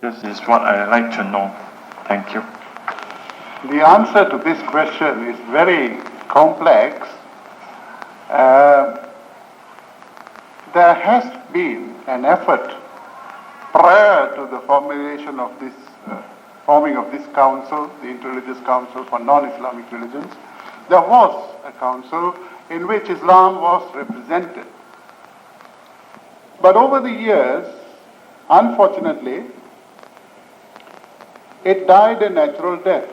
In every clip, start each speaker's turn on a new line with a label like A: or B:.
A: This is what I'd like to know. Thank you.
B: The answer to this question is very complex. There has been an effort prior to the formation of this, forming of this council, the Interreligious Council for Non-Islamic Religions. There was a council in which Islam was represented. But over the years, unfortunately, it died a natural death.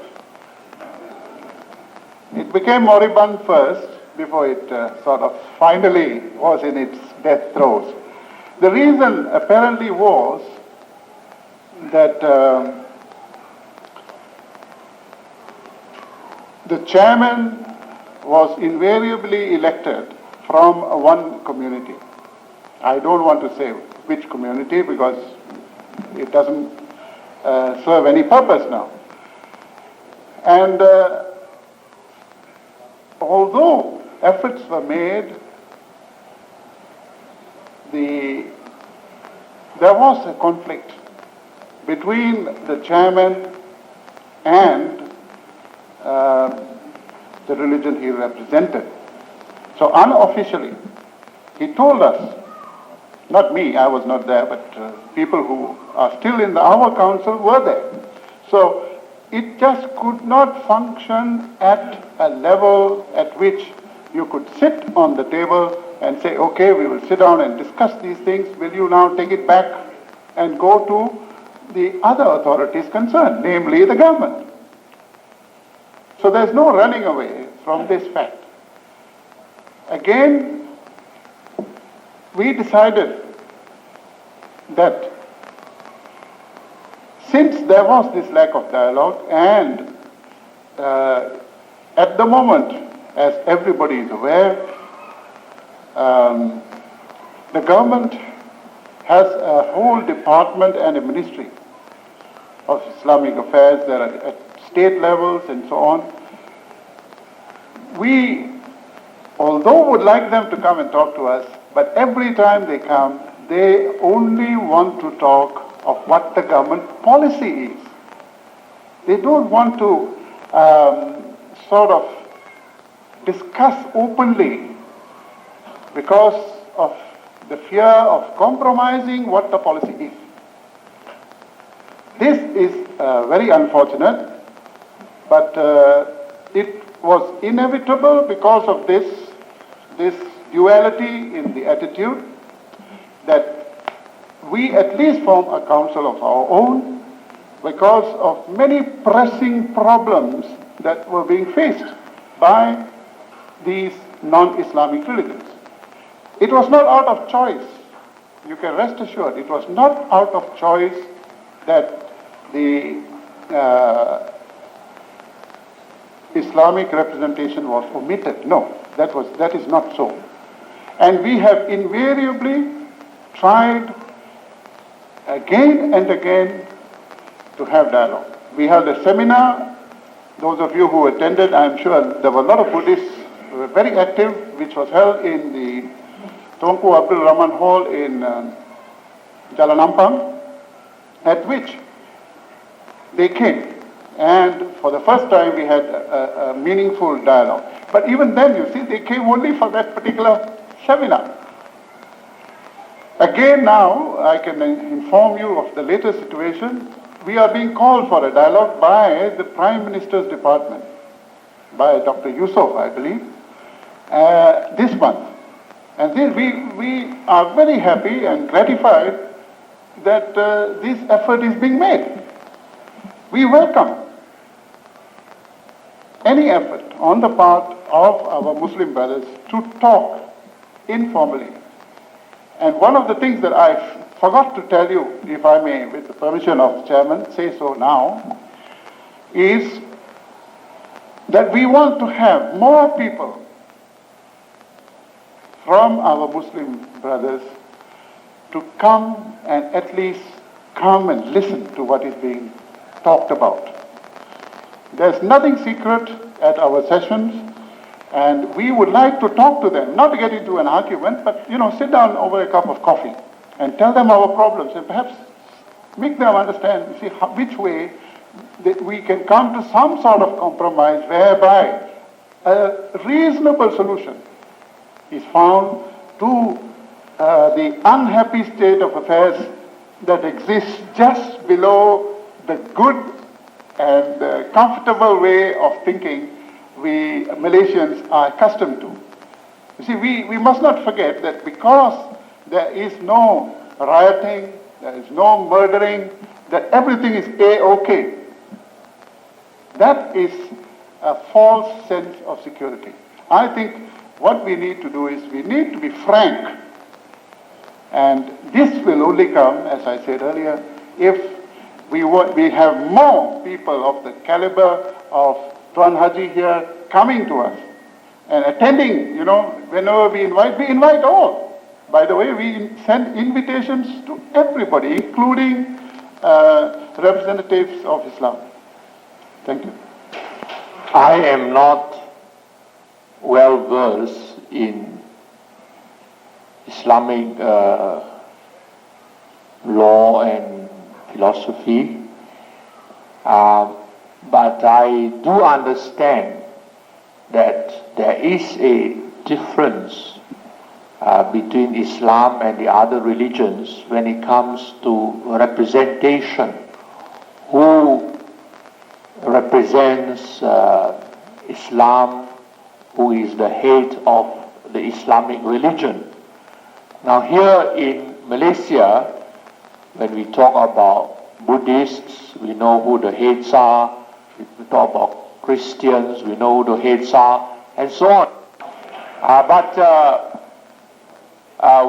B: It became moribund first before it sort of finally was in its death throes. The reason apparently was that the chairman was invariably elected from one community. I don't want to say which community because it doesn't serve any purpose now. And although efforts were made, there was a conflict between the chairman and the religion he represented. So unofficially, he told us, not me, I was not there, but people who are still in our council were there. So it just could not function at a level at which you could sit on the table and say, okay, we will sit down and discuss these things. Will you now take it back and go to the other authorities concerned, namely the government? So there's no running away from this fact. Again, we decided that since there was this lack of dialogue and at the moment, as everybody is aware, the government has a whole department and a ministry of Islamic affairs that are at state levels and so on. We, although would like them to come and talk to us, but every time they come, they only want to talk of what the government policy is. They don't want to sort of discuss openly because of the fear of compromising what the policy is. This is very unfortunate, but it was inevitable because of this duality in the attitude that we at least form a council of our own because of many pressing problems that were being faced by these non-Islamic religions. It was not out of choice. You can rest assured, it was not out of choice that the Islamic representation was omitted. No, that is not so. And we have invariably tried again and again to have dialogue. We held a seminar. Those of you who attended, I'm sure there were a lot of Buddhists who were very active, which was held in the Tunku Abdul Rahman Hall in Jalan Ampang, at which they came. And for the first time, we had a meaningful dialogue. But even then, you see, they came only for that particular seminar. Again now, I can inform you of the latest situation. We are being called for a dialogue by the Prime Minister's Department, by Dr. Yusuf, I believe, this month. And we are very happy and gratified that this effort is being made. We welcome any effort on the part of our Muslim brothers to talk informally. And one of the things that I forgot to tell you, if I may, with the permission of the chairman, say so now, is that we want to have more people from our Muslim brothers to come and at least come and listen to what is being talked about. There's nothing secret at our sessions, and we would like to talk to them, not to get into an argument, but, sit down over a cup of coffee and tell them our problems and perhaps make them understand, see which way that we can come to some sort of compromise whereby a reasonable solution is found to the unhappy state of affairs that exists just below the good and comfortable way of thinking we Malaysians are accustomed to. You see, we must not forget that because there is no rioting, there is no murdering, that everything is A-OK. That is a false sense of security. I think what we need to do is we need to be frank. And this will only come, as I said earlier, if we have more people of the caliber of Tuan Haji here coming to us and attending, whenever we invite all. By the way, we send invitations to everybody, including representatives of Islam. Thank you.
C: I am not well versed in Islamic law and philosophy, but I do understand that there is a difference between Islam and the other religions when it comes to representation. Who represents Islam, who is the head of the Islamic religion. Now here in Malaysia, when we talk about Buddhists, we know who the heads are. If we talk about Christians, we know who the heads are, and so on. But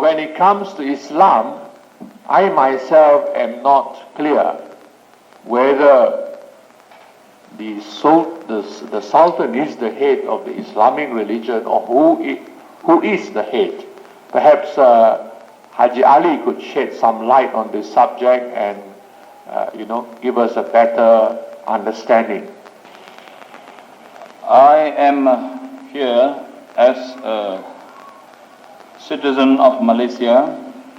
C: when it comes to Islam, I myself am not clear whether the Sultan is the head of the Islamic religion or who is the head. Perhaps Haji Ali could shed some light on this subject and give us a better understanding.
D: I am here as a citizen of Malaysia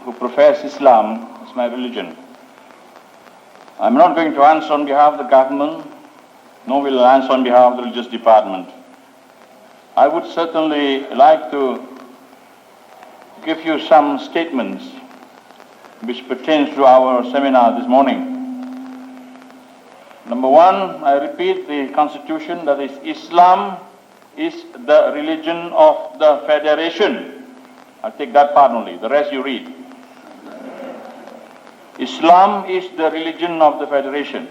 D: who profess Islam as my religion. I'm not going to answer on behalf of the government, nor will I answer on behalf of the religious department. I would certainly like to give you some statements which pertains to our seminar this morning. Number one, I repeat the Constitution, that is, Islam is the religion of the Federation. I'll take that part only, the rest you read. Islam is the religion of the Federation.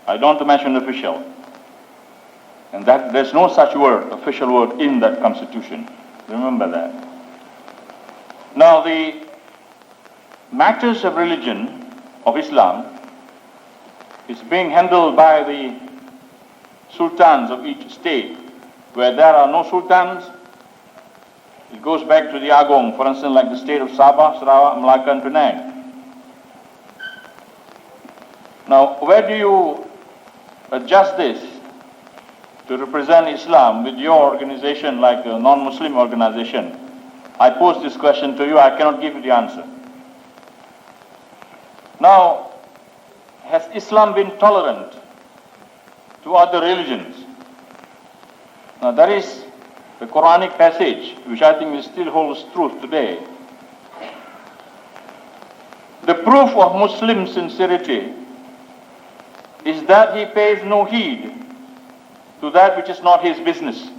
D: I don't want to mention official. And that there's no such word, official word, in that Constitution. Remember that. Now, the matters of religion of Islam is being handled by the sultans of each state. Where there are no sultans, it goes back to the Agong, for instance, like the state of Sabah, Sarawak, Melaka, and Penang. Now, where do you adjust this to represent Islam with your organization, like a non-Muslim organization? I pose this question to you, I cannot give you the answer. Now, has Islam been tolerant to other religions? Now, there is the Quranic passage, which I think still holds truth today. The proof of Muslim sincerity is that he pays no heed to that which is not his business.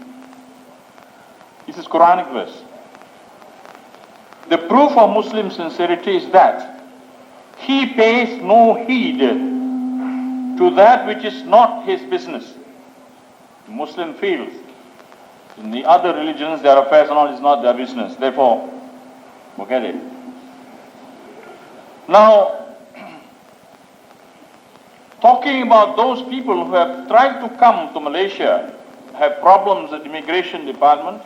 D: This is Quranic verse. The proof of Muslim sincerity is that he pays no heed to that which is not his business. The Muslim feels in the other religions their affairs and all is not their business. Therefore, forget it. Now, talking about those people who have tried to come to Malaysia, have problems at the immigration department,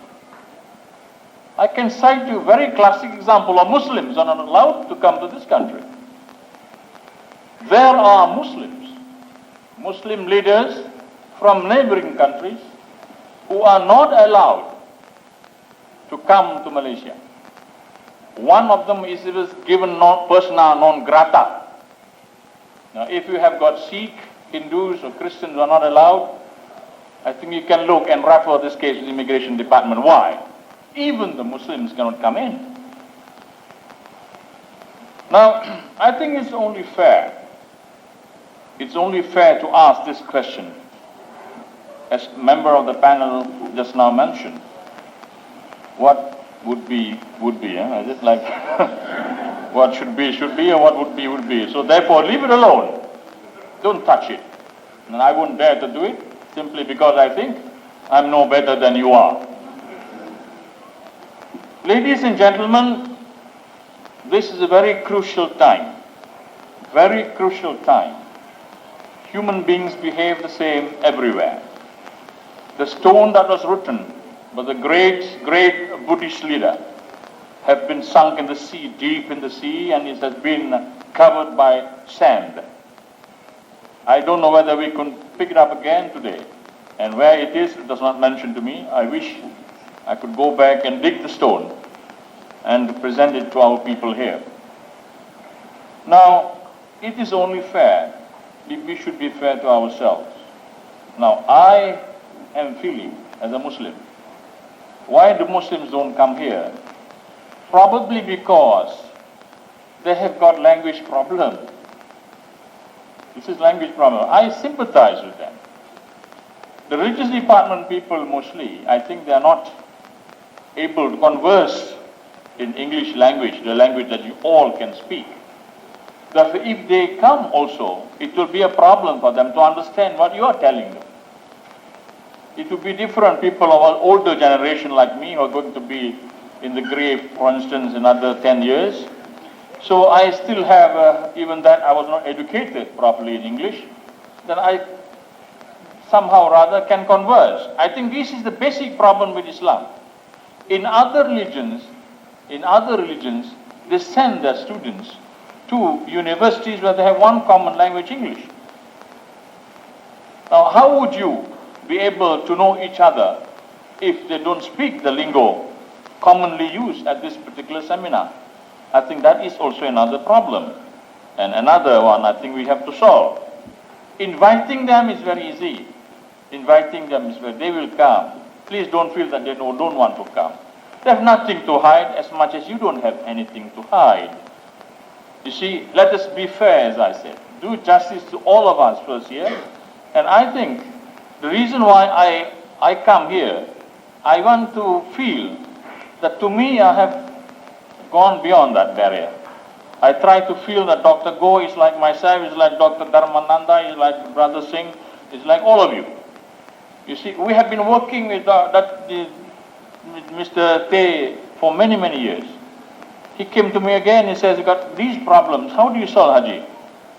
D: I can cite you a very classic example of Muslims are not allowed to come to this country. There are Muslim leaders from neighboring countries who are not allowed to come to Malaysia. One of them is given persona non grata. Now, if you have got Sikh, Hindus or Christians who are not allowed, I think you can look and refer this case to the immigration department. Why? Even the Muslims cannot come in. Now, I think it's only fair. It's only fair to ask this question, as a member of the panel just now mentioned. What would be, Is it like what should be, or what would be. So therefore, leave it alone. Don't touch it. And I wouldn't dare to do it, simply because I think I'm no better than you are. Ladies and gentlemen, this is a very crucial time. Very crucial time. Human beings behave the same everywhere. The stone that was written by the great Buddhist leader have been sunk in the sea, deep in the sea, and it has been covered by sand. I don't know whether we can pick it up again today. And where it is, it does not mention to me. I wish I could go back and dig the stone and present it to our people here. Now, it is only fair. We should be fair to ourselves. Now, I am feeling, as a Muslim, why the Muslims don't come here? Probably because they have got language problem. This is language problem. I sympathize with them. The religious department people mostly, I think they are not able to converse in English language, the language that you all can speak. Therefore, if they come also, it will be a problem for them to understand what you are telling them. It will be different. People of an older generation like me who are going to be in the grave, for instance, in another 10 years. So I still have, even that I was not educated properly in English, then I somehow or other can converse. I think this is the basic problem with Islam. In other religions, they send their students to universities where they have one common language, English. Now, how would you be able to know each other if they don't speak the lingo commonly used at this particular seminar? I think that is also another problem, and another one I think we have to solve. Inviting them is very easy. They will come. Please don't feel that they don't want to come. They have nothing to hide as much as you don't have anything to hide. You see, let us be fair, as I said. Do justice to all of us first here. And I think the reason why I come here, I want to feel that to me I have gone beyond that barrier. I try to feel that Dr. Go is like myself, is like Dr. Dharmananda, is like Brother Singh, is like all of you. You see, we have been working with Mr. Tay for many, many years. He came to me again, he says, you got these problems, how do you solve, Haji?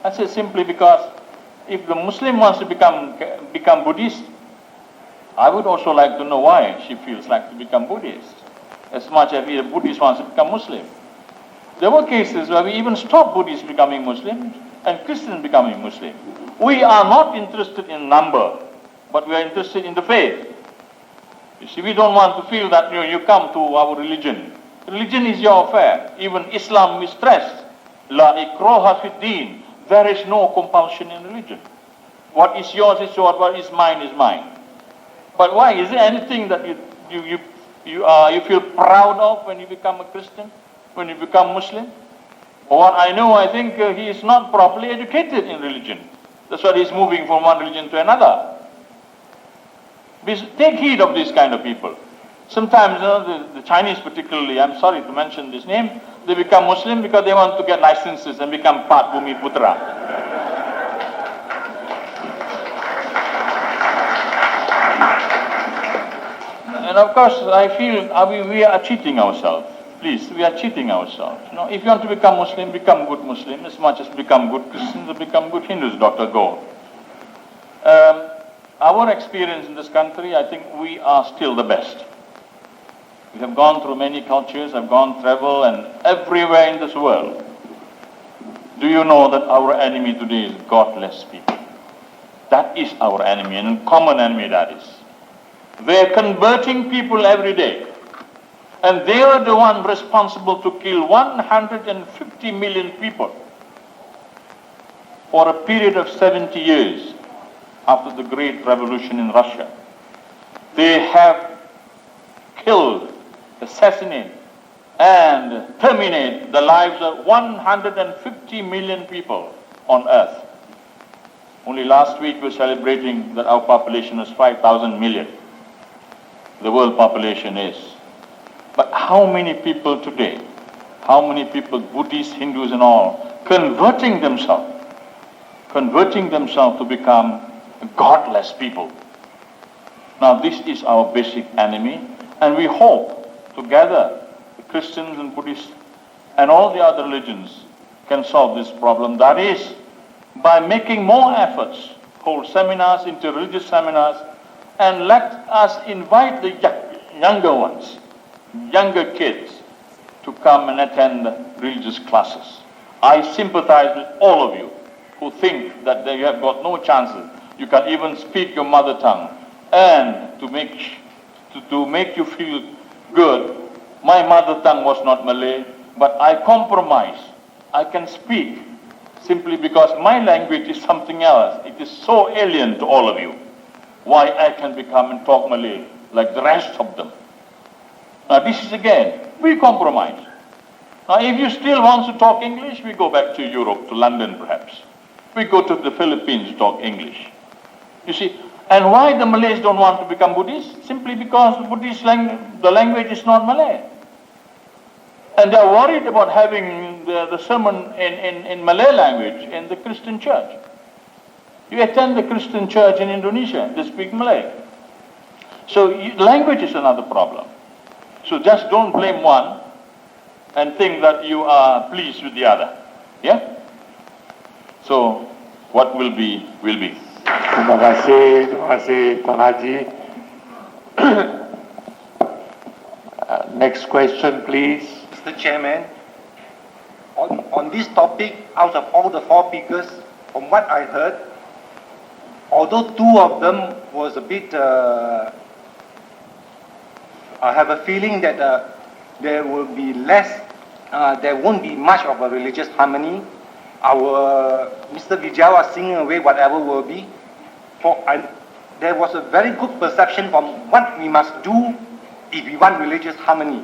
D: I said, simply because if the Muslim wants to become Buddhist, I would also like to know why she feels like to become Buddhist, as much as the Buddhist wants to become Muslim. There were cases where we even stopped Buddhists becoming Muslims and Christians becoming Muslim. We are not interested in number, but we are interested in the faith. You see, we don't want to feel that you come to our religion. Religion is your affair. Even Islam is stressed. La ikraha fi din. There is no compulsion in religion. What is yours is yours, what is mine is mine. But why? Is there anything that you feel proud of when you become a Christian, when you become Muslim? What I know, I think he is not properly educated in religion. That's why he's moving from one religion to another. Take heed of these kind of people. Sometimes, the Chinese particularly, I'm sorry to mention this name, they become Muslim because they want to get licenses and become part Bhumi Putra. And of course, I feel we are cheating ourselves. Please, we are cheating ourselves. If you want to become Muslim, become good Muslim, as much as become good Christians or become good Hindus, Dr. Go. Our experience in this country, I think we are still the best. We have gone through many cultures, have gone travel, and everywhere in this world. Do you know that our enemy today is godless people? That is our enemy, and a common enemy that is. They are converting people every day. And they are the one responsible to kill 150 million people. for a period of 70 years after the Great Revolution in Russia. They have killed, assassinated, and terminated the lives of 150 million people on earth. Only last week we were celebrating that our population is 5,000 million. The world population is. But how many people today, how many people, Buddhists, Hindus and all, converting themselves to become godless people? Now this is our basic enemy, and we hope together, the Christians and Buddhists and all the other religions can solve this problem. That is, by making more efforts, hold seminars, interreligious seminars, and let us invite the younger ones, younger kids, to come and attend religious classes. I sympathize with all of you who think that you have got no chances. You can even speak your mother tongue. And to make you feel good, my mother tongue was not Malay, but I compromise. I can speak simply because my language is something else. It is so alien to all of you. Why I can become and talk Malay like the rest of them. Now this is again, we compromise. Now if you still want to talk English, we go back to Europe, to London perhaps. We go to the Philippines to talk English. You see, and why the Malays don't want to become Buddhists? Simply because the language is not Malay. And they're worried about having the sermon in Malay language in the Christian church. You attend the Christian church in Indonesia, they speak Malay. So language is another problem. So just don't blame one and think that you are pleased with the other. Yeah? So what will be, will be.
C: Terima kasih Tuan Haji. Next question, please.
E: Mr. Chairman, on this topic, out of all the four speakers, from what I heard, although two of them was a bit, I have a feeling that there will be less, there won't be much of a religious harmony. Our Mr. Vijay was singing away whatever will be. There was a very good perception from what we must do if we want religious harmony.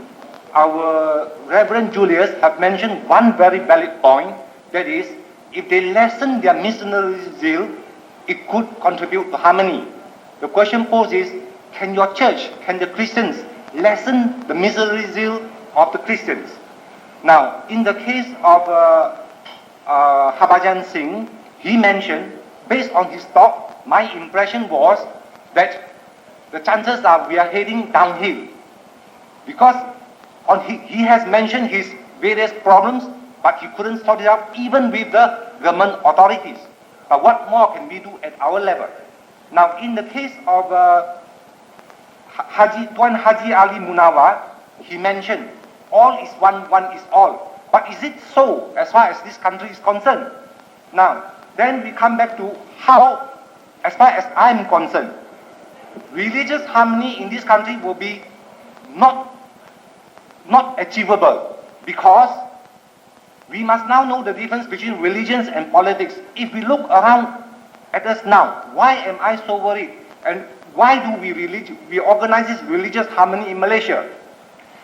E: Our Reverend Julius have mentioned one very valid point, that is, if they lessen their missionary zeal, it could contribute to harmony. The question posed is, can your church, can the Christians lessen the missionary zeal of the Christians? Now, in the case of Harbhajan Singh, he mentioned, based on his talk, my impression was that the chances are we are heading downhill. Because he has mentioned his various problems, but he couldn't sort it out even with the government authorities. But what more can we do at our level? Now, in the case of Tuan Haji Ali Munawar, he mentioned, all is one, one is all. But is it so as far as this country is concerned? Now, then we come back to how, as far as I am concerned, religious harmony in this country will be not achievable, because we must now know the difference between religions and politics. If we look around at us now, why am I so worried? And why do we organize this religious harmony in Malaysia?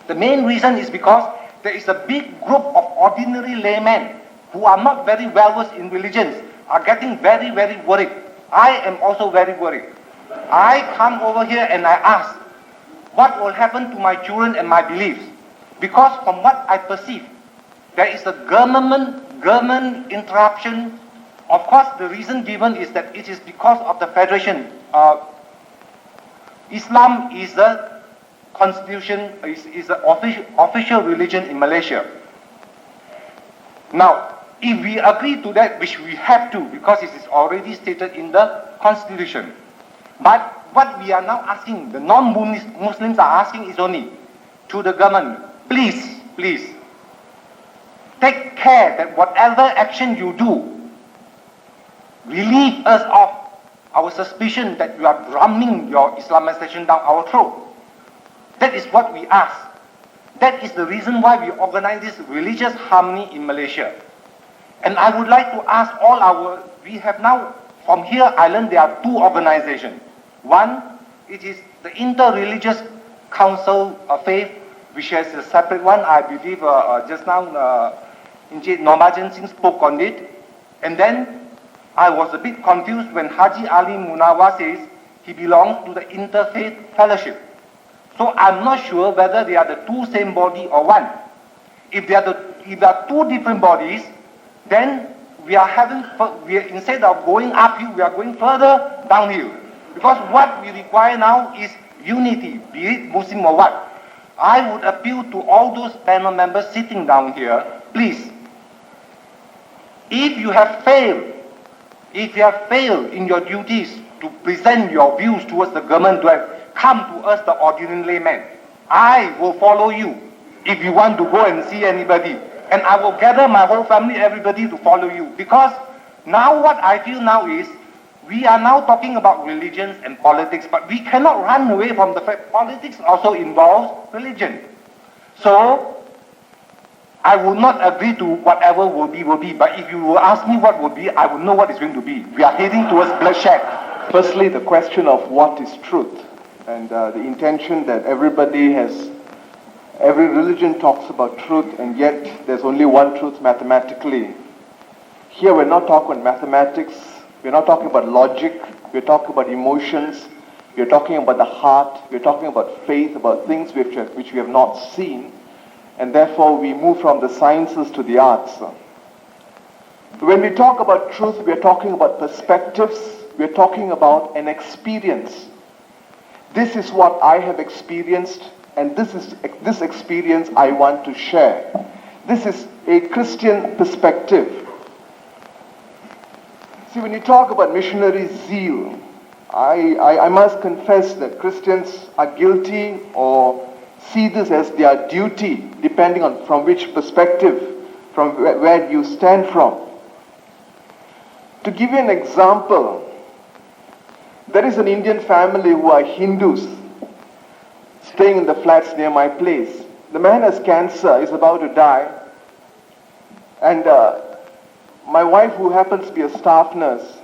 E: The main reason is because there is a big group of ordinary laymen who are not very well versed in religions, are getting very, very worried. I am also very worried. I come over here and I ask, what will happen to my children and my beliefs? Because from what I perceive, there is a government interruption. Of course, the reason given is that it is because of the federation. Islam is the constitution, is the official religion in Malaysia. Now, if we agree to that, which we have to, because it is already stated in the constitution. But what we are now asking, the non-Muslims are asking is only to the government, please, take care that whatever action you do, relieve us of our suspicion that you are drumming your Islamization down our throat. That is what we ask. That is the reason why we organize this religious harmony in Malaysia. And I would like to ask we have now, from here I learned there are two organizations. One, it is the Inter-Religious Council of Faith, which has a separate one. I believe just now Normajan Singh spoke on it. And then I was a bit confused when Haji Ali Munawa says he belongs to the Interfaith Fellowship. So I'm not sure whether they are the two same body or one. If they are two different bodies, then instead of going uphill, we are going further downhill. Because what we require now is unity, be it Muslim or what. I would appeal to all those panel members sitting down here, please, if you have failed in your duties to present your views towards the government, to have come to us, the ordinary layman, I will follow you if you want to go and see anybody. And I will gather my whole family, everybody to follow you. Because now what I feel now is, we are now talking about religions and politics, but we cannot run away from the fact politics also involves religion. So, I will not agree to whatever will be, but if you will ask me what will be, I will know what is going to be. We are heading towards bloodshed.
F: Firstly, the question of what is truth, and the intention that every religion talks about truth, and yet there's only one truth mathematically. Here we're not talking about mathematics, we're not talking about logic, we're talking about emotions, we're talking about the heart, we're talking about faith, about things which we have not seen, and therefore we move from the sciences to the arts. When we talk about truth, we're talking about perspectives, we're talking about an experience. This is what I have experienced, and this experience I want to share. This is a Christian perspective. See, when you talk about missionary zeal, I must confess that Christians are guilty or see this as their duty, depending on from which perspective, from where you stand from. To give you an example, there is an Indian family who are Hindus staying in the flats near my place. The man has cancer, is about to die, and my wife, who happens to be a staff nurse,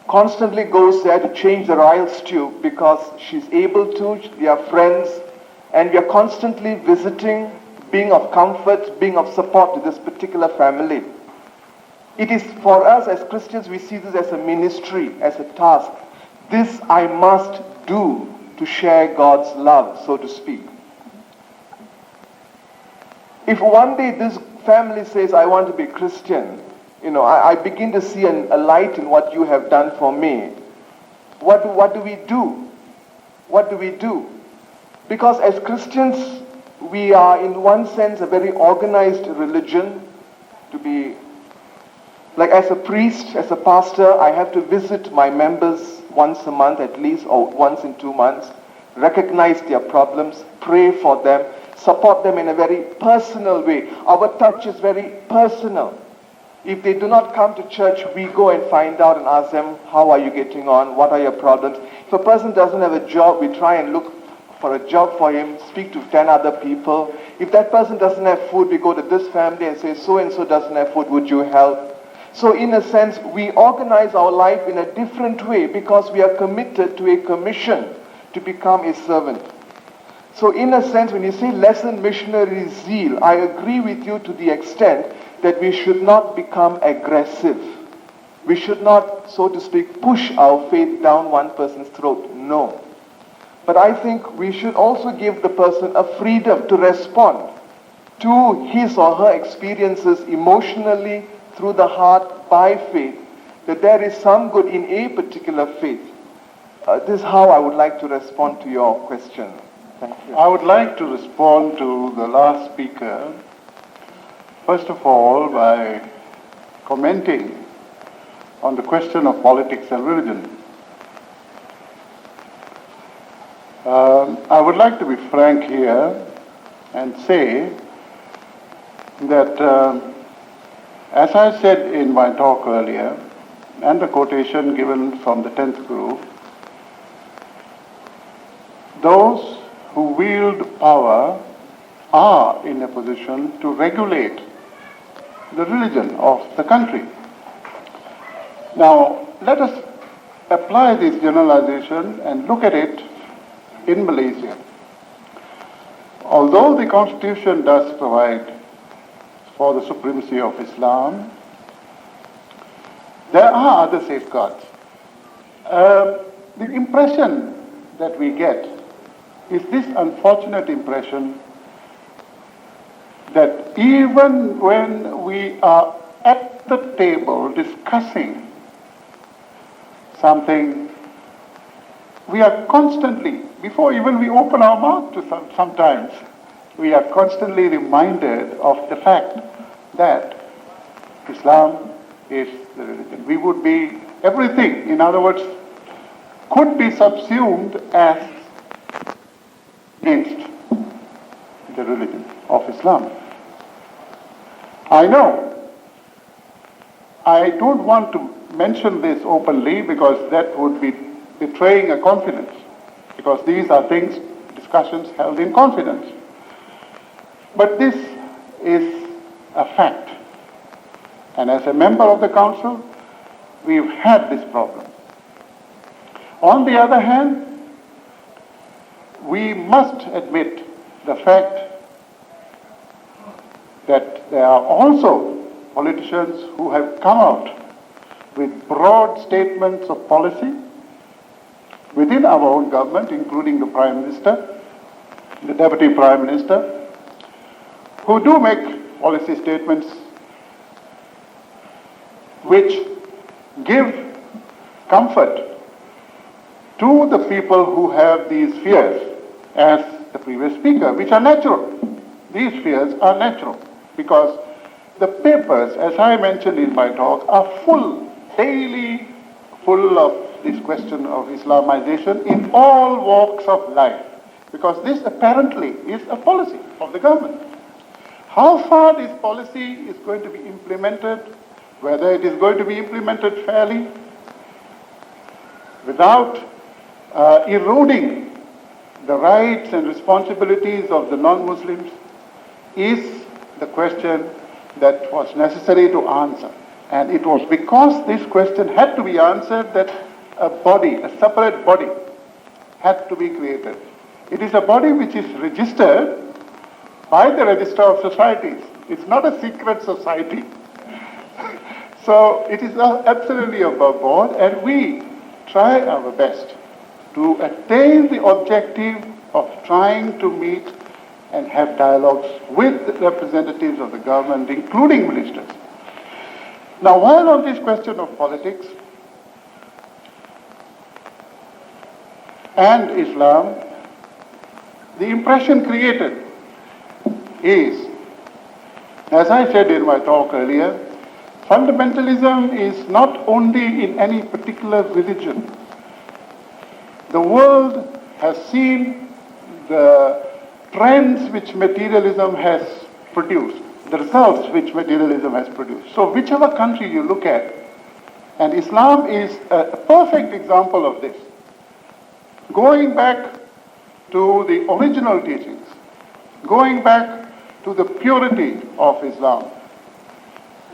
F: constantly goes there to change the Royal's tube because she's able to, they are friends, and we are constantly visiting, being of comfort, being of support to this particular family. It is for us as Christians, we see this as a ministry, as a task. This I must do to share God's love, so to speak. If one day this family says, I want to be Christian, I begin to see a light in what you have done for me. What do we do? What do we do? Because as Christians, we are in one sense a very organized religion. To be, like as a priest, as a pastor, I have to visit my members once a month at least, or once in 2 months, recognize their problems, pray for them, support them in a very personal way. Our touch is very personal. If they do not come to church, we go and find out and ask them, how are you getting on? What are your problems? If a person doesn't have a job, we try and look for a job for him, speak to 10 other people. If that person doesn't have food, we go to this family and say, so-and-so doesn't have food, would you help? So in a sense, we organize our life in a different way because we are committed to a commission to become a servant. So in a sense, when you say lessen missionary zeal, I agree with you to the extent that we should not become aggressive. We should not, so to speak, push our faith down one person's throat. No. But I think we should also give the person a freedom to respond to his or her experiences emotionally, through the heart, by faith, that there is some good in a particular faith. This is how I would like to respond to your question. Thank you.
B: I would like to respond to the last speaker, first of all, by commenting on the question of politics and religion. I would like to be frank here and say that, as I said in my talk earlier, and the quotation given from the 10th group, those who wield power are in a position to regulate the religion of the country. Now, let us apply this generalization and look at it in Malaysia. Although the Constitution does provide for the supremacy of Islam, there are other safeguards. The impression that we get is this unfortunate impression that even when we are at the table discussing something, we are constantly, before even we open our mouth to sometimes, we are constantly reminded of the fact that Islam is the religion. We would be everything, in other words, could be subsumed as against the religion of Islam. I know I don't want to mention this openly because that would be betraying a confidence, because these are things, discussions held in confidence. But this is a fact. And as a member of the council, we've had this problem. On the other hand, we must admit the fact that there are also politicians who have come out with broad statements of policy within our own government, including the Prime Minister, the Deputy Prime Minister, who do make policy statements which give comfort to the people who have these fears, as the previous speaker, which are natural. These fears are natural because the papers, as I mentioned in my talk, are full, daily full of this question of Islamization in all walks of life, because this apparently is a policy of the government. How far this policy is going to be implemented, whether it is going to be implemented fairly, without eroding the rights and responsibilities of the non-Muslims, is the question that was necessary to answer. And it was because this question had to be answered that a body, a separate body, had to be created. It is a body which is registered by the Register of Societies. It's not a secret society. So it is absolutely above board, and we try our best to attain the objective of trying to meet and have dialogues with the representatives of the government, including ministers. Now, while on this question of politics and Islam, the impression created is, as I said in my talk earlier, fundamentalism is not only in any particular religion. The world has seen the trends which materialism has produced, the results which materialism has produced. So whichever country you look at, and Islam is a perfect example of this, going back to the original teachings, going back to the purity of Islam,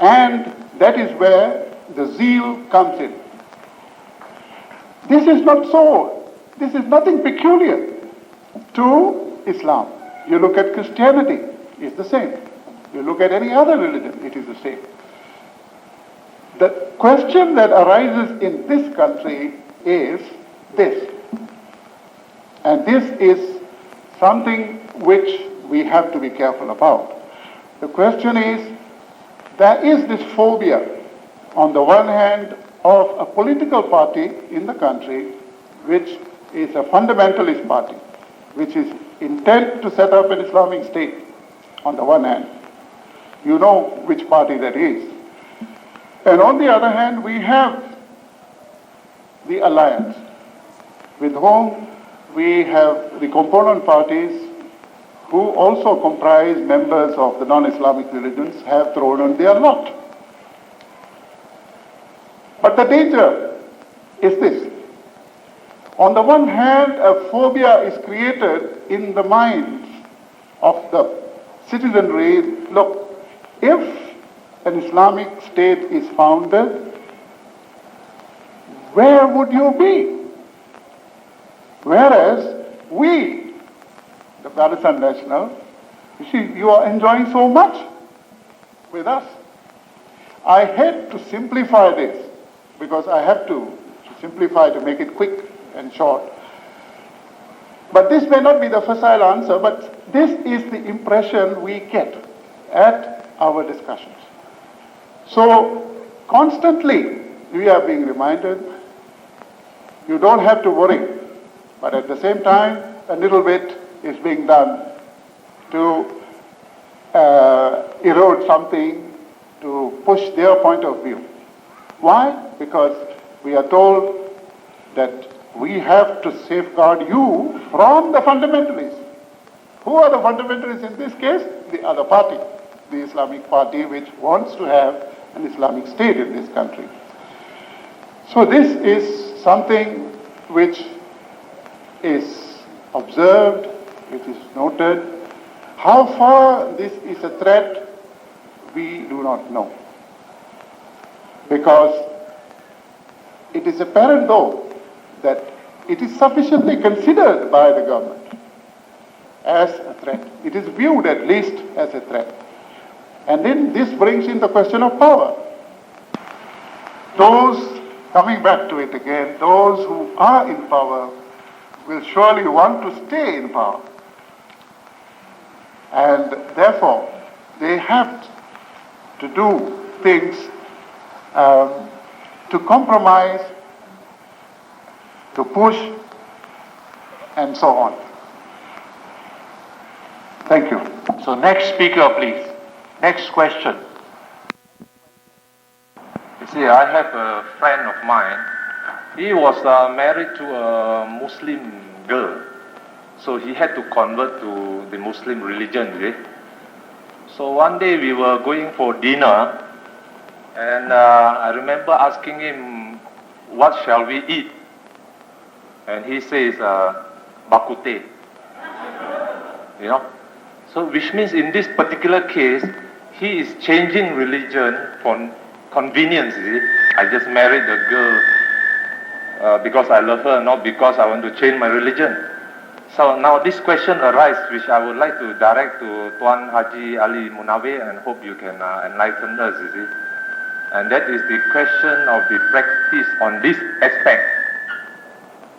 B: and that is where the zeal comes in. This is not so. This is nothing peculiar to Islam. You look at Christianity, it's the same. You look at any other religion, it is the same. The question that arises in this country is this. And this is something which we have to be careful about. The question is, there is this phobia, on the one hand, of a political party in the country which is a fundamentalist party, which is intent to set up an Islamic state, on the one hand. You know which party that is. And on the other hand, we have the alliance, with whom we have the component parties who also comprise members of the non-Islamic religions, have thrown in their lot. But the danger is this. On the one hand, a phobia is created in the minds of the citizenry. Look, if an Islamic state is founded, where would you be? Whereas we, the Barisan National, you see, you are enjoying so much with us. I hate to simplify this because I have to simplify to make it quick and short. But this may not be the facile answer, but this is the impression we get at our discussions. So constantly we are being reminded, you don't have to worry, but at the same time a little bit is being done to erode something, to push their point of view. Why? Because we are told that we have to safeguard you from the fundamentalists. Who are the fundamentalists in this case? The other party, the Islamic party, which wants to have an Islamic state in this country. So this is something which is observed, which is noted. How far this is a threat, we do not know. Because it is apparent, though, that it is sufficiently considered by the government as a threat. It is viewed at least as a threat. And then this brings in the question of power. Those, coming back to it again, those who are in power will surely want to stay in power. And therefore, they have to do things to compromise, to push, and so on. Thank you.
C: So next speaker, please. Next question.
G: You see, I have a friend of mine. He was married to a Muslim girl. So he had to convert to the Muslim religion, you see. So one day we were going for dinner, and I remember asking him, what shall we eat? And he says, bakute. You know? So which means in this particular case, he is changing religion for convenience, you see. I just married a girl because I love her, not because I want to change my religion. So now this question arises, which I would like to direct to Tuan Haji Ali Munawir, and hope you can enlighten us, you see. And that is the question of the practice on this aspect.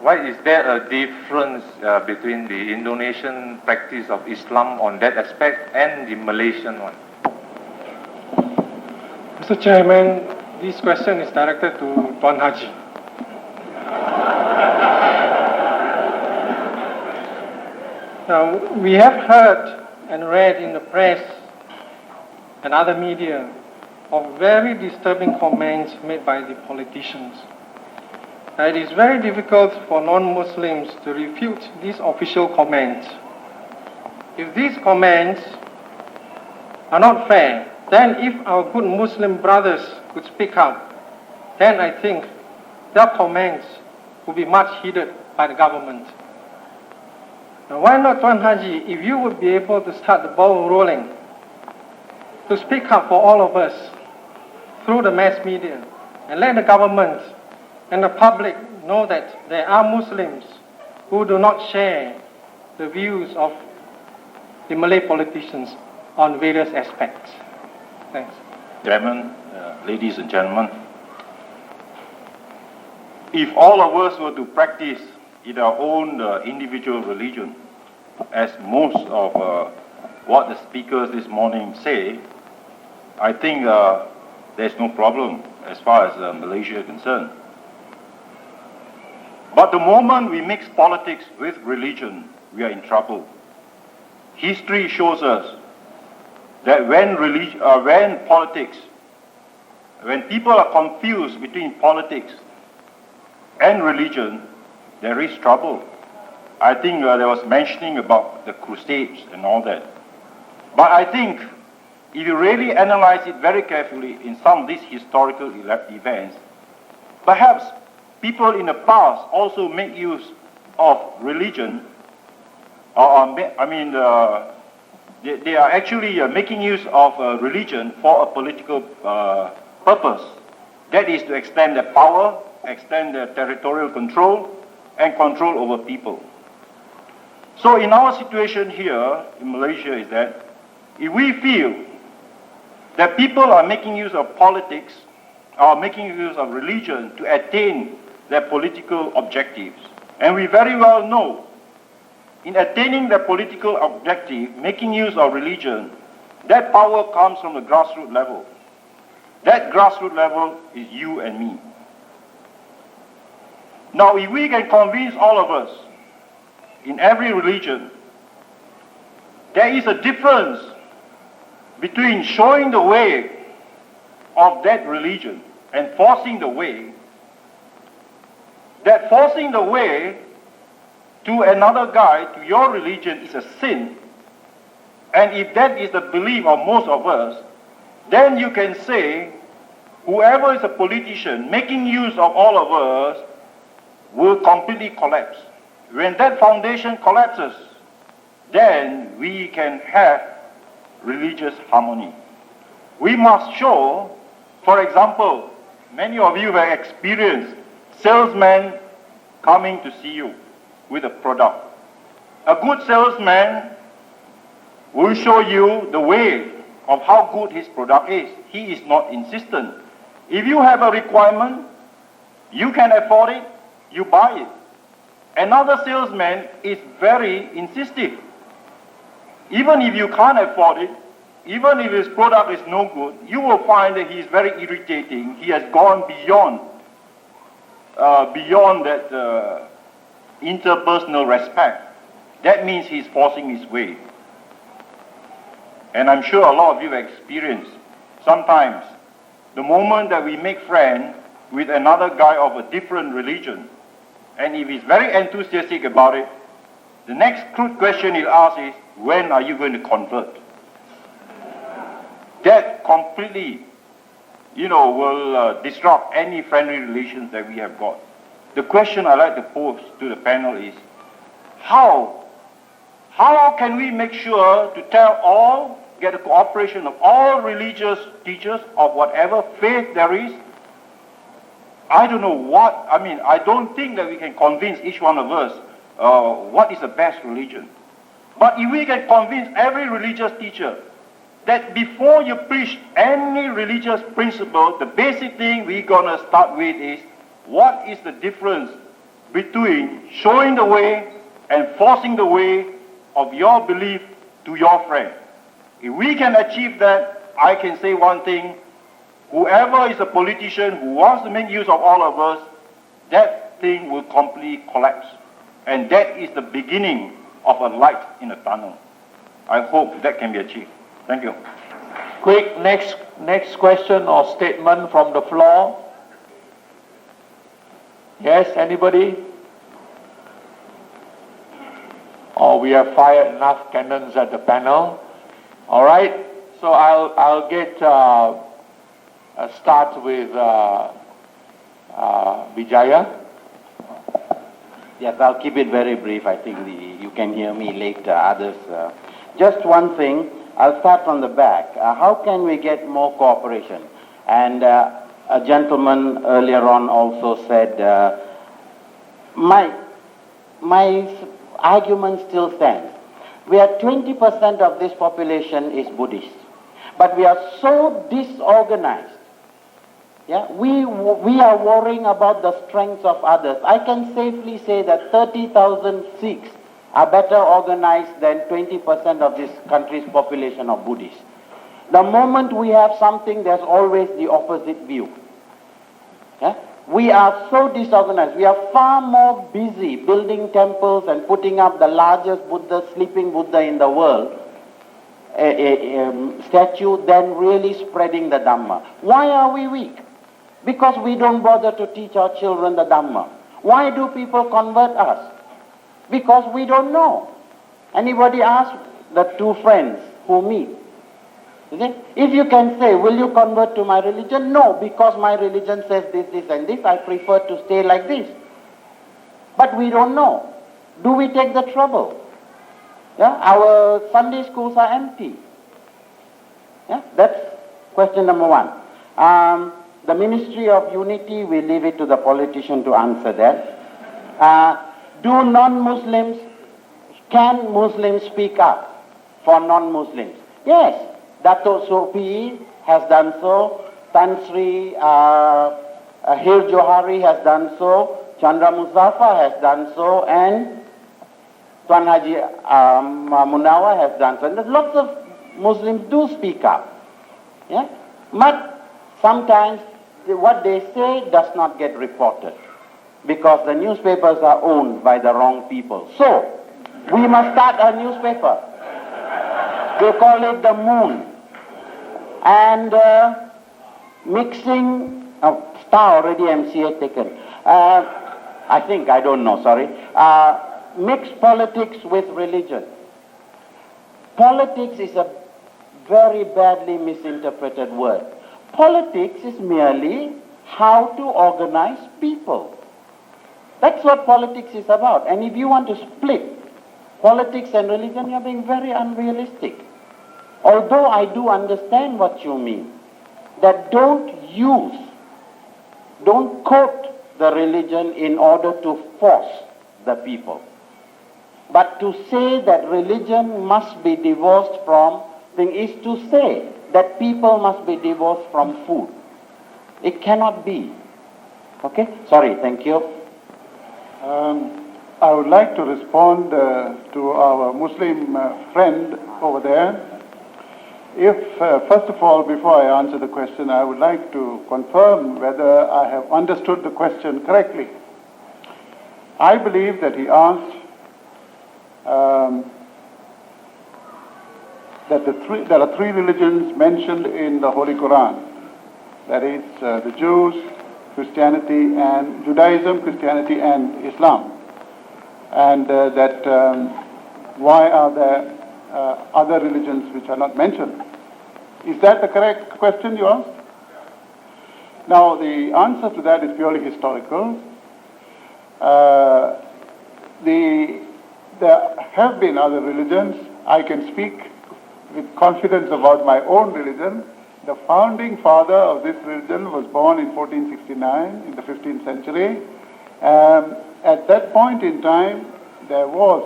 G: Why is there a difference between the Indonesian practice of Islam on that aspect and the Malaysian one?
H: Mr. Chairman, this question is directed to Tuan Haji. Now, we have heard and read in the press and other media of very disturbing comments made by the politicians. Now, it is very difficult for non-Muslims to refute these official comments. If these comments are not fair, then if our good Muslim brothers could speak up, then I think their comments would be much heeded by the government. Now, why not, Tuan Haji, if you would be able to start the ball rolling, to speak up for all of us through the mass media, and let the government and the public know that there are Muslims who do not share the views of the Malay politicians on various aspects. Thanks.
D: Chairman, ladies and gentlemen, if all of us were to practice in our own individual religion, as most of what the speakers this morning say, I think there's no problem as far as Malaysia is concerned. But the moment we mix politics with religion, we are in trouble. History shows us that when people are confused between politics and religion, there is trouble. I think there was mentioning about the Crusades and all that. But I think if you really analyze it very carefully in some of these historical events, perhaps people in the past also make use of religion, They are actually making use of religion for a political purpose. That is to extend their power, extend their territorial control, and control over people. So in our situation here in Malaysia is that if we feel that people are making use of politics, are making use of religion to attain their political objectives, and we very well know in attaining their political objective, making use of religion, that power comes from the grassroots level. That grassroots level is you and me. Now, if we can convince all of us in every religion, there is a difference between showing the way of that religion and forcing the way. That forcing the way to another guy, to your religion, is a sin. And if that is the belief of most of us, then you can say, whoever is a politician making use of all of us will completely collapse. When that foundation collapses, then we can have religious harmony. We must show, for example, many of you have experienced salesmen coming to see you with a product. A good salesman will show you the way of how good his product is. He is not insistent. If you have a requirement, you can afford it, you buy it. Another salesman is very insistent. Even if you can't afford it, even if his product is no good, you will find that he is very irritating. He has gone beyond that interpersonal respect. That means he's forcing his way. And I'm sure a lot of you have experienced sometimes the moment that we make friends with another guy of a different religion, and if he's very enthusiastic about it, the next crude question he'll ask is, when are you going to convert? That completely, will disrupt any friendly relations that we have got. The question I'd like to pose to the panel is, how can we make sure to get the cooperation of all religious teachers of whatever faith there is? I don't think that we can convince each one of us what is the best religion. But if we can convince every religious teacher that before you preach any religious principle, the basic thing we're going to start with is, what is the difference between showing the way and forcing the way of your belief to your friend? If we can achieve that, I can say one thing: whoever is a politician who wants to make use of all of us, that thing will completely collapse. And that is the beginning of a light in a tunnel. I hope that can be achieved. Thank you.
C: Quick, next question or statement from the floor. Yes, anybody? Or we have fired enough cannons at the panel. All right, so I'll get start with Vijaya.
I: Yes, I'll keep it very brief. I think you can hear me later. Others, just one thing. I'll start from the back. How can we get more cooperation? And a gentleman earlier on also said, my argument still stands. We are 20% of this population is Buddhist, but we are so disorganized. Yeah, we are worrying about the strengths of others. I can safely say that 30,000 Sikhs are better organized than 20% of this country's population of Buddhists. The moment we have something, there's always the opposite view. Yeah? We are so disorganized. We are far more busy building temples and putting up the largest Buddha, sleeping Buddha in the world, statue, than really spreading the Dhamma. Why are we weak? Because we don't bother to teach our children the Dhamma. Why do people convert us? Because we don't know. Anybody ask the two friends who meet? If you can say, will you convert to my religion? No, because my religion says this, this and this. I prefer to stay like this. But we don't know. Do we take the trouble? Yeah, our Sunday schools are empty. Yeah, that's question number one. The Ministry of Unity, we leave it to the politician to answer that. Do non-Muslims, can Muslims speak up for non-Muslims? Yes, Dato' Sophie has done so, Tan Sri Hir Johari has done so, Chandra Muzaffar has done so, and Tuan Haji Munawar has done so. And there's lots of Muslims do speak up. Yeah? But sometimes what they say does not get reported because the newspapers are owned by the wrong people. So, we must start a newspaper. They call it the Moon. And mixing, Star already MCA taken. I think, I don't know, sorry. Mixed politics with religion. Politics is a very badly misinterpreted word. Politics is merely how to organize people. That's what politics is about. And if you want to split politics and religion, you're being very unrealistic. Although I do understand what you mean, that don't quote the religion in order to force the people. But to say that religion must be divorced from thing is to say that people must be divorced from food. It cannot be. Okay? Sorry, thank you.
B: I would like to respond to our Muslim friend over there. If, first of all, before I answer the question, I would like to confirm whether I have understood the question correctly. I believe that he asked that there are three religions mentioned in the Holy Quran. That is the Jews, Christianity, and Judaism, Christianity, and Islam. And why are there other religions which are not mentioned? Is that the correct question you asked? Now, the answer to that is purely historical. There have been other religions. I can speak with confidence about my own religion. The founding father of this religion was born in 1469, in the 15th century. At that point in time, there was,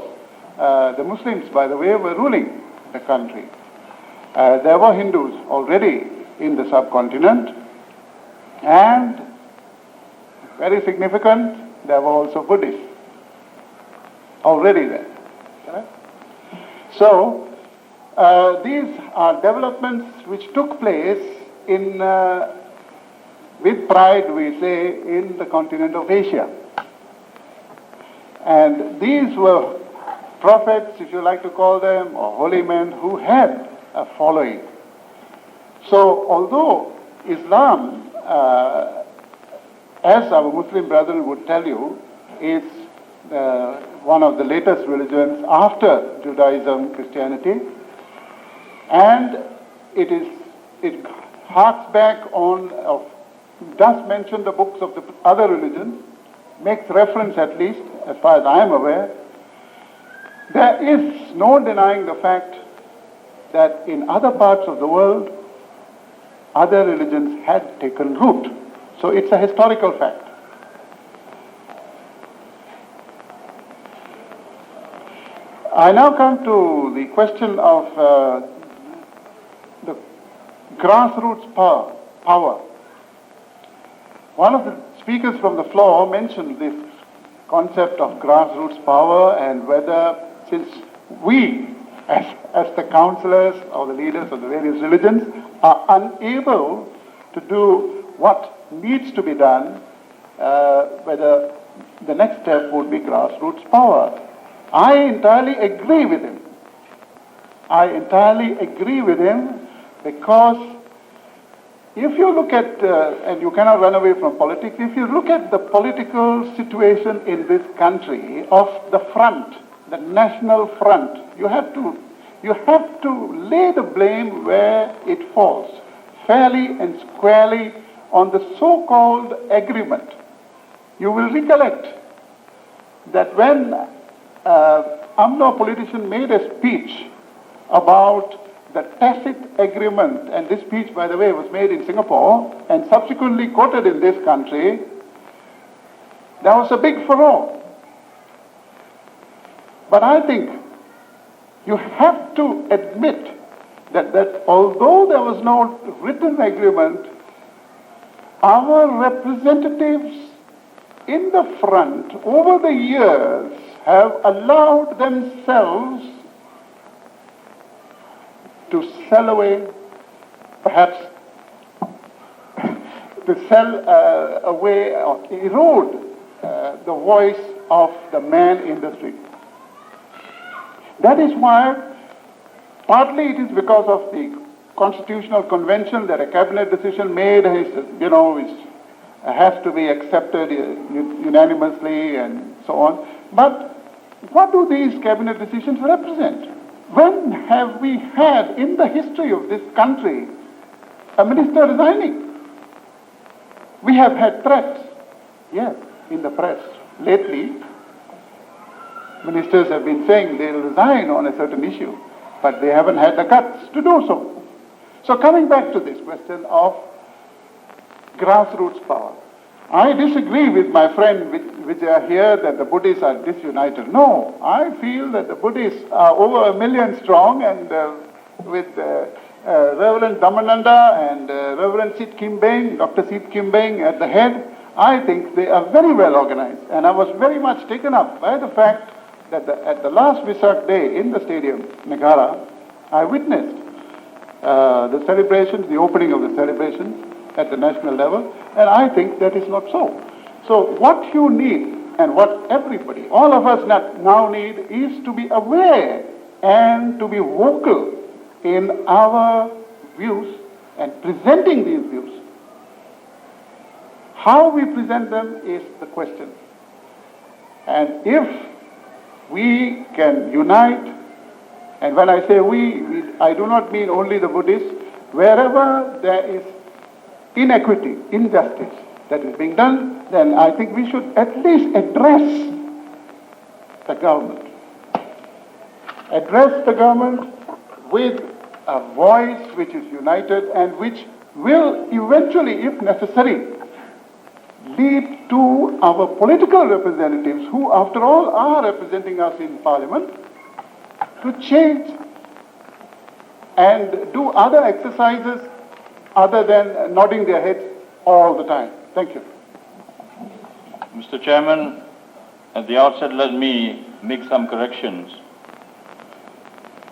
B: the Muslims, by the way, were ruling the country. There were Hindus already in the subcontinent, and very significant, there were also Buddhists already there. Right? So, these are developments which took place in, with pride we say, in the continent of Asia. And these were prophets, if you like to call them, or holy men who had a following. So although Islam, as our Muslim brethren would tell you, is one of the latest religions after Judaism, Christianity, and it harks back on, does mention the books of the other religions, makes reference at least, as far as I am aware. There is no denying the fact that in other parts of the world, other religions had taken root. So it's a historical fact. I now come to the question of the grassroots power. One of the speakers from the floor mentioned this concept of grassroots power and whether, since we, as the counselors or the leaders of the various religions, are unable to do what needs to be done, whether the next step would be grassroots power. I entirely agree with him. I entirely agree with him because if you look at, and you cannot run away from politics, if you look at the political situation in this country of the front, the national front, you have to lay the blame where it falls, fairly and squarely on the so-called agreement. You will recollect that when UMNO politician made a speech about the tacit agreement, and this speech, by the way, was made in Singapore and subsequently quoted in this country, there was a big furore. But I think you have to admit that although there was no written agreement, our representatives in the front over the years have allowed themselves to sell away, perhaps to sell away or erode the voice of the man in the street. That is why, partly it is because of the Constitutional Convention that a cabinet decision made is, which has to be accepted unanimously and so on. But what do these cabinet decisions represent? When have we had in the history of this country a minister resigning? We have had threats, yes, in the press. Lately, ministers have been saying they'll resign on a certain issue, but they haven't had the guts to do so. So coming back to this question of grassroots power, I disagree with my friend Vijay here that the Buddhists are disunited. No, I feel that the Buddhists are over 1 million strong, and with Reverend Dhammananda and Reverend Sit Kimbeng, Dr. Sit Kimbeng at the head, I think they are very well organized. And I was very much taken up by the fact that at the last Vesak day in the stadium, Megara, I witnessed the celebrations, the opening of the celebrations at the national level, and I think that is not so. So what you need, and what everybody, all of us now need, is to be aware and to be vocal in our views and presenting these views. How we present them is the question. And if we can unite, and when I say we, I do not mean only the Buddhists, wherever there is inequity, injustice that is being done, then I think we should at least address the government. Address the government with a voice which is united and which will eventually, if necessary, lead to our political representatives, who after all are representing us in Parliament, to change and do other exercises other than nodding their heads all the time. Thank you.
D: Mr. Chairman, at the outset, let me make some corrections.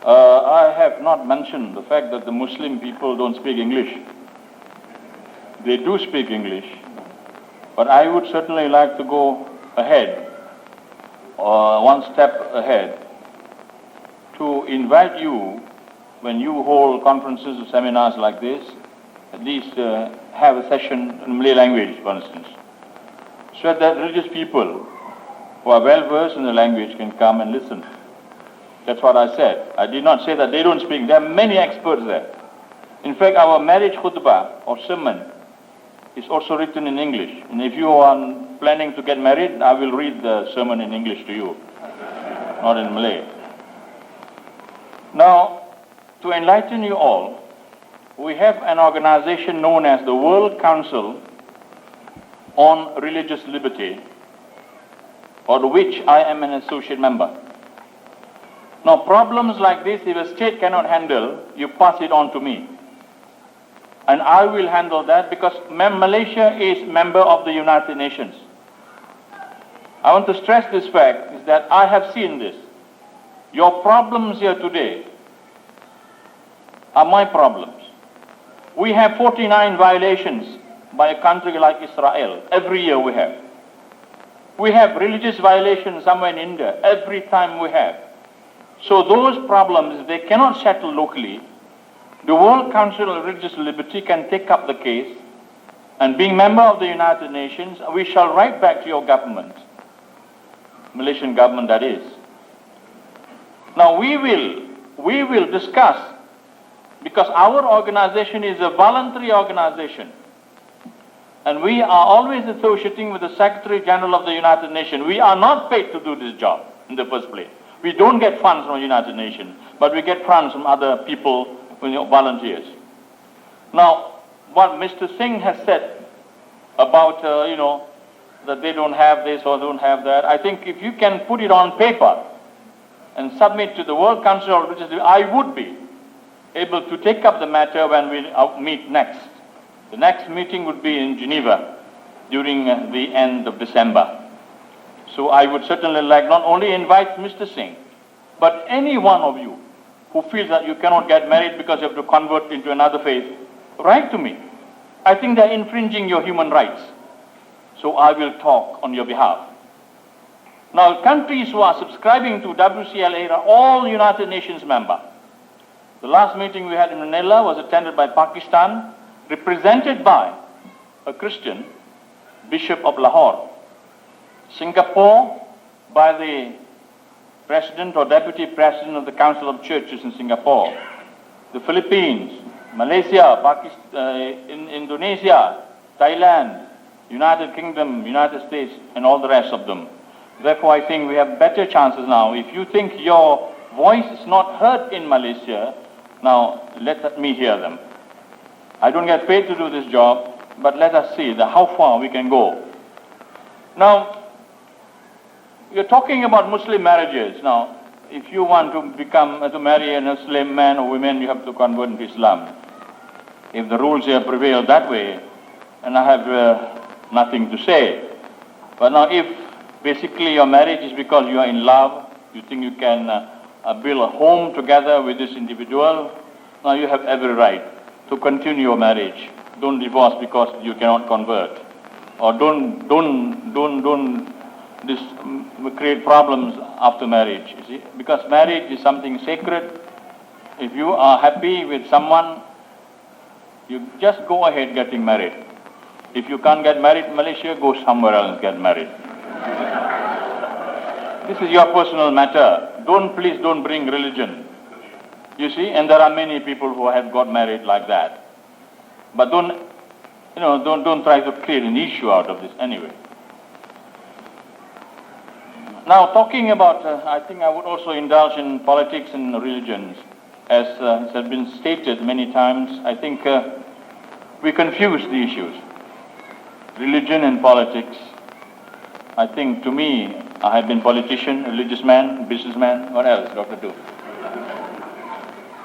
D: I have not mentioned the fact that the Muslim people don't speak English. They do speak English, but I would certainly like to go ahead, one step ahead, to invite you, when you hold conferences or seminars like this, at least have a session in Malay language, for instance, so that religious people who are well versed in the language can come and listen. That's what I said. I did not say that they don't speak. There are many experts there. In fact, our marriage khutbah or sermon is also written in English. And if you are planning to get married, I will read the sermon in English to you, not in Malay. Now, to enlighten you all, we have an organization known as the World Council on Religious Liberty, of which I am an associate member. Now, problems like this, if a state cannot handle, you pass it on to me. And I will handle that, because Malaysia is member of the United Nations. I want to stress this fact, is that I have seen this. Your problems here today are my problems. We have 49 violations by a country like Israel. Every year we have. We have religious violations somewhere in India. Every time we have. So those problems, if they cannot settle locally, the World Council on Religious Liberty can take up the case, and being member of the United Nations, we shall write back to your government, Malaysian government that is. Now we will discuss, because our organization is a voluntary organization, and we are always associating with the Secretary General of the United Nations. We are not paid to do this job in the first place. We don't get funds from the United Nations, but we get funds from other people, volunteers. Now, what Mr. Singh has said about, that they don't have this or don't have that, I think if you can put it on paper and submit to the World Council of Religious, I would be able to take up the matter when we meet next. The next meeting would be in Geneva during the end of December. So I would certainly like not only invite Mr. Singh, but any one of you who feels that you cannot get married because you have to convert into another faith, write to me. I think they're infringing your human rights. So I will talk on your behalf. Now, countries who are subscribing to WCLA are all United Nations members. The last meeting we had in Manila was attended by Pakistan, represented by a Christian, Bishop of Lahore. Singapore, by the President or Deputy President of the Council of Churches in Singapore. The Philippines, Malaysia, Indonesia, Thailand, United Kingdom, United States, and all the rest of them. Therefore, I think we have better chances now. If you think your voice is not heard in Malaysia, now let me hear them. I don't get paid to do this job, but let us see how far we can go. Now, you're talking about Muslim marriages. Now, if you want to marry a Muslim man or woman, you have to convert into Islam. If the rules here prevail that way, and I have nothing to say. But now, if basically your marriage is because you are in love, you think you can build a home together with this individual, now you have every right to continue your marriage. Don't divorce because you cannot convert, or don't create problems after marriage. You see, because marriage is something sacred. If you are happy with someone, you just go ahead getting married. If you can't get married in Malaysia, go somewhere else and get married. This is your personal matter. Please don't bring religion. You see, and there are many people who have got married like that. But don't try to create an issue out of this anyway. Now, talking about, I think I would also indulge in politics and religions. As has been stated many times, I think we confuse the issues. Religion and politics. I think, to me, I have been politician, religious man, businessman, what else, Dr. Do?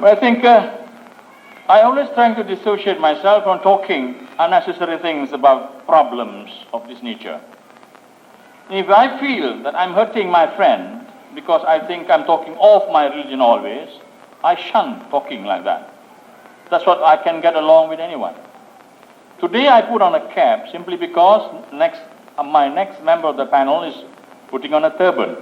D: But I think I always trying to dissociate myself from talking unnecessary things about problems of this nature. If I feel that I'm hurting my friend because I think I'm talking off my religion always, I shun talking like that. That's what I can get along with anyone. Today I put on a cap simply because my next member of the panel is putting on a turban.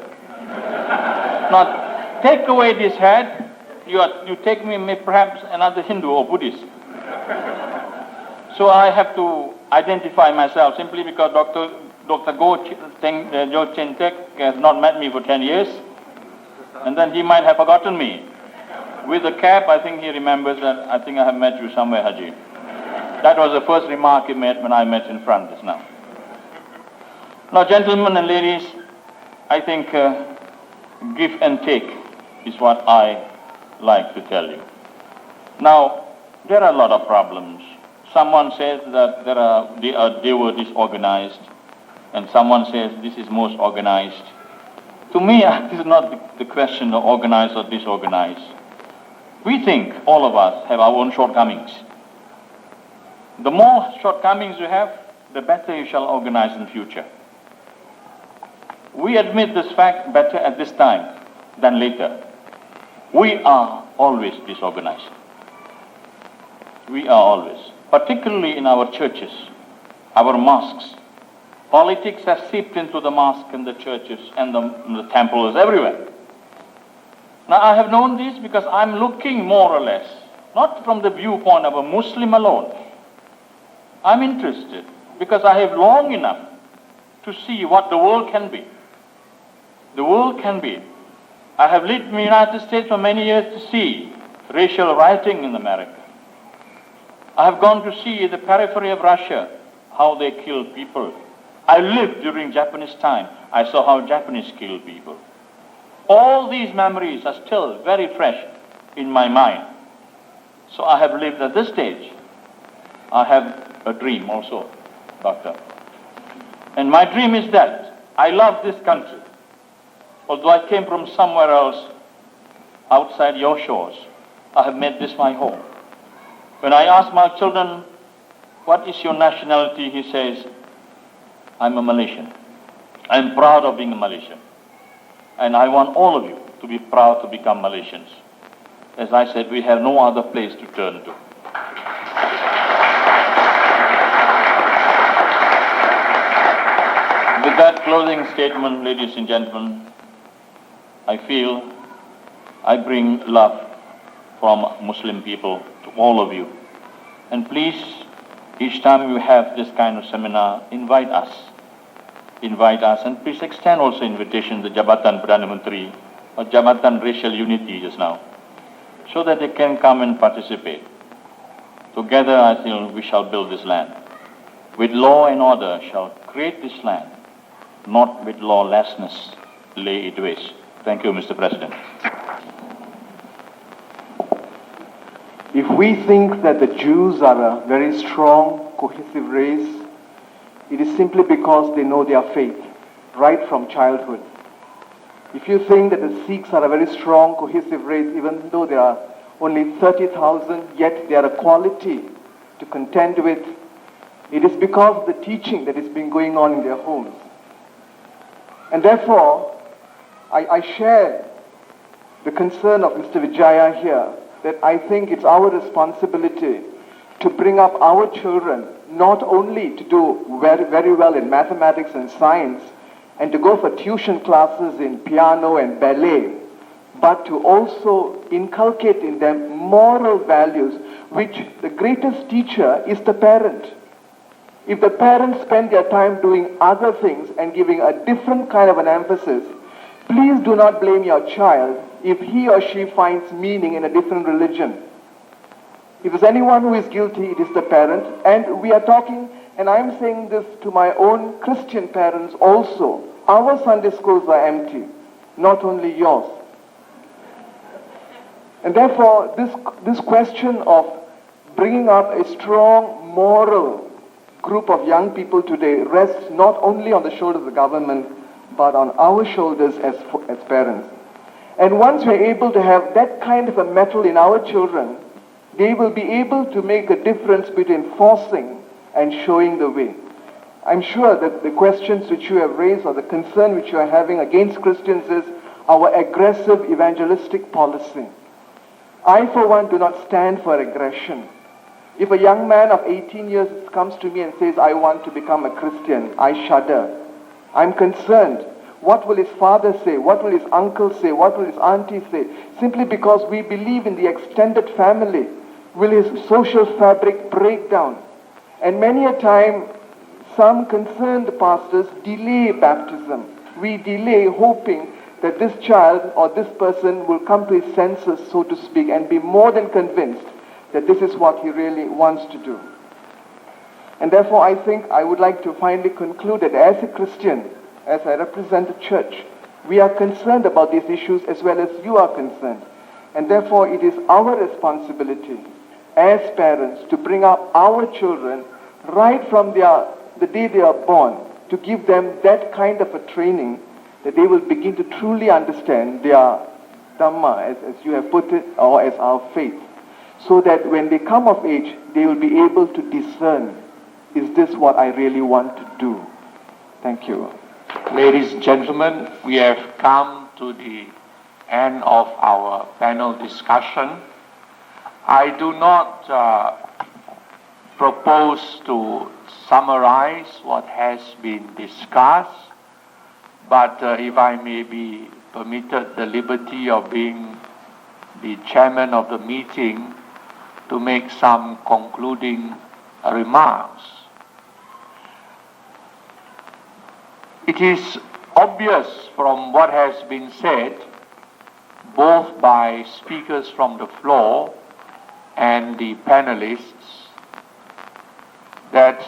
D: Now, take away this hat, you take me perhaps another Hindu or Buddhist. So I have to identify myself simply because Dr. Jo Chen Tek has not met me for 10 years, and then he might have forgotten me. With the cap, I think he remembers that I think I have met you somewhere, Haji. That was the first remark he made when I met in front just now. Now, gentlemen and ladies, I think give and take is what I like to tell you. Now, there are a lot of problems. Someone says that they were disorganized, and someone says this is most organized. To me, this is not the question of organized or disorganized. We think, all of us, have our own shortcomings. The more shortcomings you have, the better you shall organize in future. We admit this fact better at this time than later. We are always disorganized. We are always. Particularly in our churches, our mosques. Politics has seeped into the mosque and the churches and the temples everywhere. Now, I have known this because I'm looking more or less, not from the viewpoint of a Muslim alone. I'm interested because I have long enough to see what the world can be. The world can be. I have lived in the United States for many years to see racial rioting in America. I have gone to see the periphery of Russia, how they kill people. I lived during Japanese time. I saw how Japanese kill people. All these memories are still very fresh in my mind. So I have lived at this stage. I have a dream also, Doctor. And my dream is that I love this country. Although I came from somewhere else outside your shores, I have made this my home. When I ask my children, what is your nationality? He says, I'm a Malaysian. I'm proud of being a Malaysian. And I want all of you to be proud to become Malaysians. As I said, we have no other place to turn to. With that closing statement, ladies and gentlemen, I feel I bring love from Muslim people to all of you. And please, each time you have this kind of seminar, invite us. Invite us, and please extend also invitation to Jabatan Perdana Menteri or Jabatan Racial Unity just now, so that they can come and participate. Together, I think we shall build this land. With law and order shall create this land, not with lawlessness lay it waste. Thank you, Mr. President.
F: If we think that the Jews are a very strong, cohesive race, it is simply because they know their faith, right from childhood. If you think that the Sikhs are a very strong, cohesive race, even though there are only 30,000, yet they are a quality to contend with, it is because of the teaching that has been going on in their homes. And therefore, I share the concern of Mr. Vijaya here, that I think it's our responsibility to bring up our children not only to do very, very well in mathematics and science and to go for tuition classes in piano and ballet, but to also inculcate in them moral values, which the greatest teacher is the parent. If the parents spend their time doing other things and giving a different kind of an emphasis, please do not blame your child if he or she finds meaning in a different religion. If there's anyone who is guilty, it is the parent. And we are talking, and I'm saying this to my own Christian parents also. Our Sunday schools are empty, not only yours. And therefore, this question of bringing up a strong moral group of young people today rests not only on the shoulders of the government, but on our shoulders as parents. And once we're able to have that kind of a mettle in our children, they will be able to make a difference between forcing and showing the way. I'm sure that the questions which you have raised or the concern which you are having against Christians is our aggressive evangelistic policy. I, for one, do not stand for aggression. If a young man of 18 years comes to me and says, I want to become a Christian, I shudder. I'm concerned. What will his father say? What will his uncle say? What will his auntie say? Simply because we believe in the extended family, will his social fabric break down? And many a time, some concerned pastors delay baptism. We delay hoping that this child or this person will come to his senses, so to speak, and be more than convinced that this is what he really wants to do. And therefore, I think I would like to finally conclude that as a Christian, as I represent the church, we are concerned about these issues as well as you are concerned. And therefore, it is our responsibility as parents to bring up our children right from the day they are born, to give them that kind of a training that they will begin to truly understand their Dhamma, as you have put it, or as our faith, so that when they come of age, they will be able to discern, is this what I really want to do? Thank you.
C: Ladies and gentlemen, we have come to the end of our panel discussion. I do not propose to summarize what has been discussed, but if I may be permitted the liberty of being the chairman of the meeting to make some concluding remarks. It is obvious from what has been said, both by speakers from the floor and the panelists, that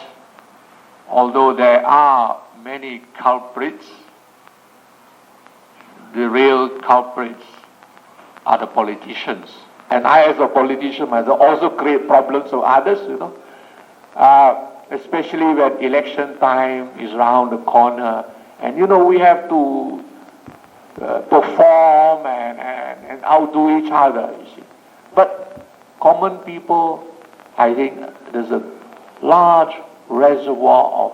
C: although there are many culprits, the real culprits are the politicians. And I, as a politician, myself, also create problems for others, especially when election time is around the corner. And, we have to perform and outdo each other, you see. But common people, I think there's a large reservoir of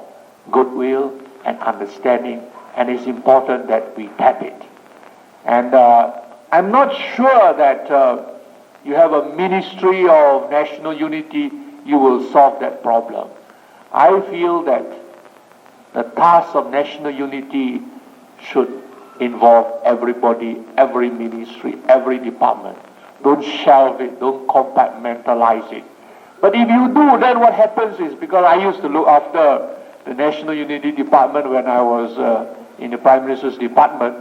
C: goodwill and understanding, and it's important that we tap it. And I'm not sure that you have a Ministry of National Unity, you will solve that problem. I feel that the task of national unity should involve everybody, every ministry, every department. Don't shelve it, don't compartmentalize it. But if you do, then what happens is, because I used to look after the National Unity Department when I was in the Prime Minister's Department,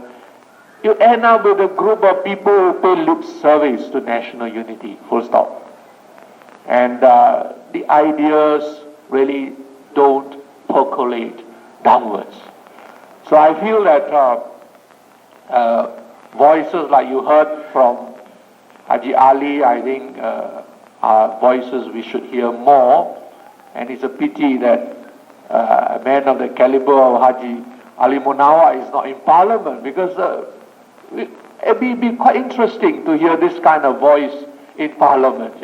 C: you end up with a group of people who pay lip service to national unity, full stop. And the ideas really don't percolate downwards. So I feel that voices like you heard from Haji Ali, I think are voices we should hear more. And it's a pity that a man of the caliber of Haji Ali Munawa is not in Parliament, because it'd be quite interesting to hear this kind of voice in Parliament,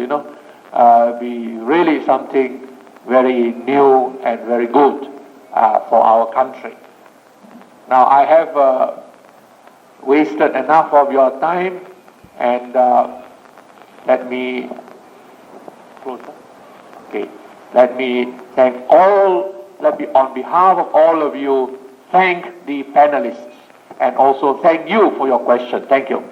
C: be really something very new and very good for our country. Now, I have wasted enough of your time, and let me thank on behalf of all of you, thank the panelists, and also thank you for your question. Thank you.